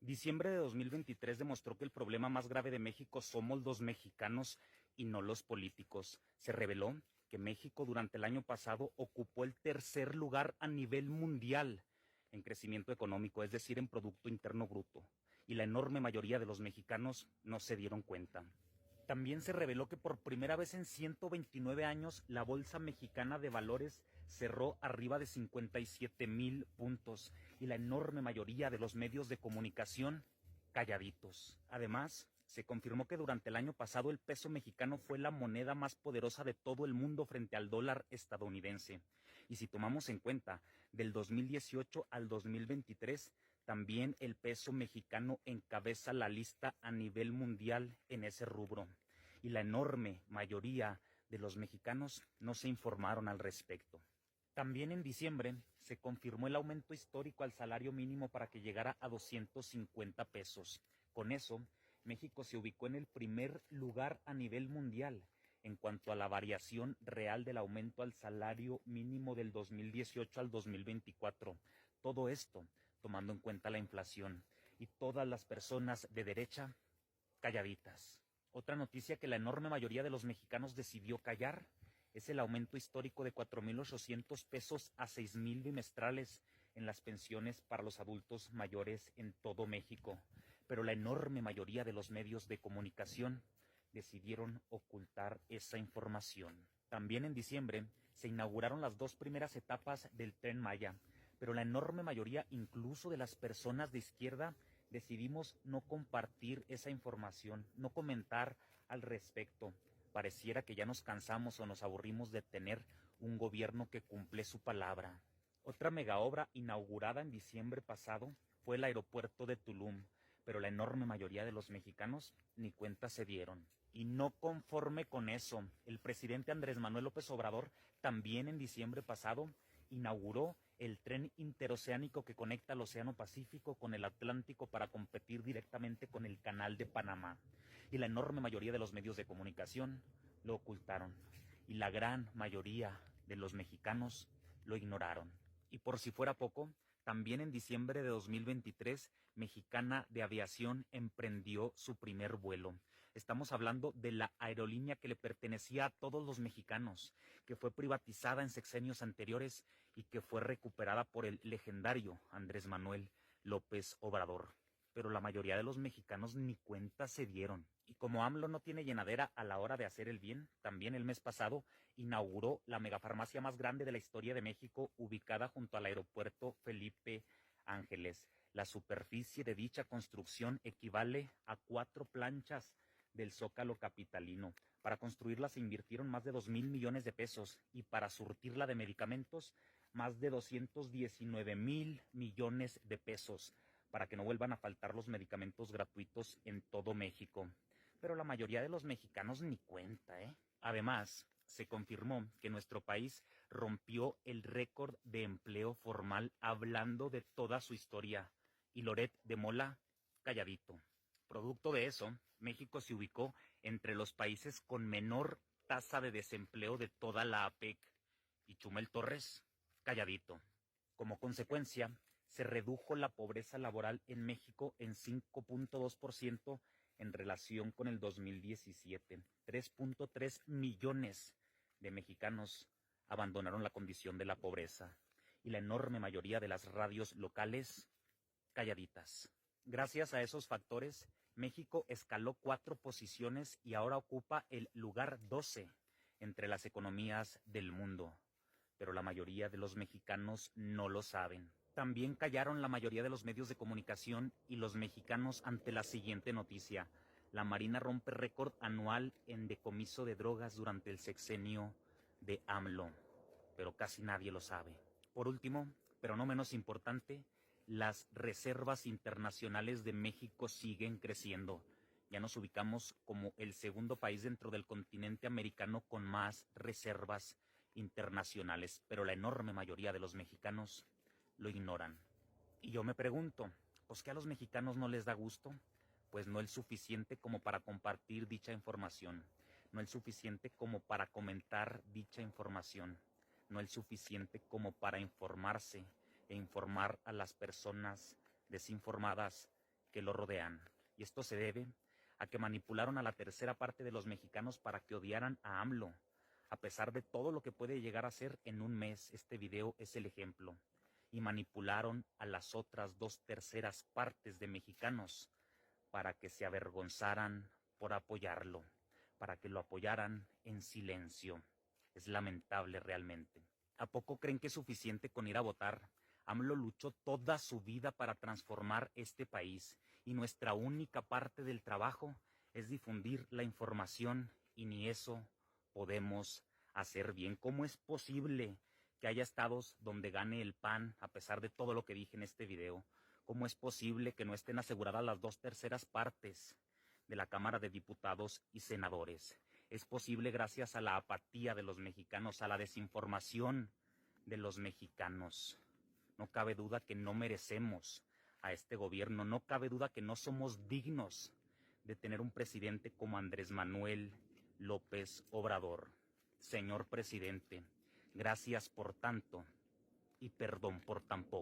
Diciembre de 2023 demostró que el problema más grave de México somos los mexicanos y no los políticos. Se reveló que México durante el año pasado ocupó el tercer lugar a nivel mundial en crecimiento económico, es decir, en Producto Interno Bruto, y la enorme mayoría de los mexicanos no se dieron cuenta. También se reveló que por primera vez en 129 años la Bolsa Mexicana de Valores cerró arriba de 57,000 puntos y la enorme mayoría de los medios de comunicación calladitos. Además, se confirmó que durante el año pasado el peso mexicano fue la moneda más poderosa de todo el mundo frente al dólar estadounidense. Y si tomamos en cuenta del 2018 al 2023, también el peso mexicano encabeza la lista a nivel mundial en ese rubro. Y la enorme mayoría de los mexicanos no se informaron al respecto. También en diciembre se confirmó el aumento histórico al salario mínimo para que llegara a 250 pesos. Con eso, México se ubicó en el primer lugar a nivel mundial en cuanto a la variación real del aumento al salario mínimo del 2018 al 2024. Todo esto tomando en cuenta la inflación, y todas las personas de derecha calladitas. Otra noticia que la enorme mayoría de los mexicanos decidió callar es el aumento histórico de 4,800 pesos a 6,000 bimestrales en las pensiones para los adultos mayores en todo México. Pero la enorme mayoría de los medios de comunicación decidieron ocultar esa información. También en diciembre se inauguraron las 2 primeras etapas del Tren Maya, pero la enorme mayoría, incluso de las personas de izquierda, decidimos no compartir esa información, no comentar al respecto. Pareciera que ya nos cansamos o nos aburrimos de tener un gobierno que cumple su palabra. Otra megaobra inaugurada en diciembre pasado fue el aeropuerto de Tulum, pero la enorme mayoría de los mexicanos ni cuenta se dieron. Y no conforme con eso, el presidente Andrés Manuel López Obrador también en diciembre pasado inauguró el tren interoceánico que conecta el Océano Pacífico con el Atlántico para competir directamente con el Canal de Panamá. Y la enorme mayoría de los medios de comunicación lo ocultaron. Y la gran mayoría de los mexicanos lo ignoraron. Y por si fuera poco, también en diciembre de 2023, Mexicana de Aviación emprendió su primer vuelo. Estamos hablando de la aerolínea que le pertenecía a todos los mexicanos, que fue privatizada en sexenios anteriores y que fue recuperada por el legendario Andrés Manuel López Obrador. Pero la mayoría de los mexicanos ni cuenta se dieron. Y como AMLO no tiene llenadera a la hora de hacer el bien, también el mes pasado inauguró la megafarmacia más grande de la historia de México, ubicada junto al aeropuerto Felipe Ángeles. La superficie de dicha construcción equivale a 4 planchas del Zócalo capitalino. Para construirla se invirtieron más de 2,000 millones de pesos y para surtirla de medicamentos más de 219,000 millones de pesos, para que no vuelvan a faltar los medicamentos gratuitos en todo México. Pero la mayoría de los mexicanos ni cuenta, ¿eh? Además, se confirmó que nuestro país rompió el récord de empleo formal hablando de toda su historia. Y Loret de Mola, calladito. Producto de eso, México se ubicó entre los países con menor tasa de desempleo de toda la APEC. Y Chumel Torres, calladito. Como consecuencia, se redujo la pobreza laboral en México en 5,2% en relación con el 2017. 3,3 millones de mexicanos abandonaron la condición de la pobreza y la enorme mayoría de las radios locales calladitas. Gracias a esos factores, México escaló 4 posiciones y ahora ocupa el lugar 12 entre las economías del mundo. Pero la mayoría de los mexicanos no lo saben. También callaron la mayoría de los medios de comunicación y los mexicanos ante la siguiente noticia. La Marina rompe récord anual en decomiso de drogas durante el sexenio de AMLO, pero casi nadie lo sabe. Por último, pero no menos importante, las reservas internacionales de México siguen creciendo. Ya nos ubicamos como el segundo país dentro del continente americano con más reservas internacionales, pero la enorme mayoría de los mexicanos lo ignoran. Y yo me pregunto, ¿pues qué a los mexicanos no les da gusto? Pues no el suficiente como para compartir dicha información, no el suficiente como para comentar dicha información, no el suficiente como para informarse e informar a las personas desinformadas que lo rodean. Y esto se debe a que manipularon a la tercera parte de los mexicanos para que odiaran a AMLO. A pesar de todo lo que puede llegar a ser en un mes, este video es el ejemplo. Y manipularon a las otras 2/3 partes de mexicanos para que se avergonzaran por apoyarlo, para que lo apoyaran en silencio. Es lamentable realmente. ¿A poco creen que es suficiente con ir a votar? AMLO luchó toda su vida para transformar este país y nuestra única parte del trabajo es difundir la información y ni eso podemos hacer bien. ¿Cómo es posible que haya estados donde gane el PAN a pesar de todo lo que dije en este video? ¿Cómo es posible que no estén aseguradas las 2/3 partes de la Cámara de Diputados y Senadores? Es posible gracias a la apatía de los mexicanos, a la desinformación de los mexicanos. No cabe duda que no merecemos a este gobierno, no cabe duda que no somos dignos de tener un presidente como Andrés Manuel López Obrador. Señor presidente, gracias por tanto y perdón por tan poco.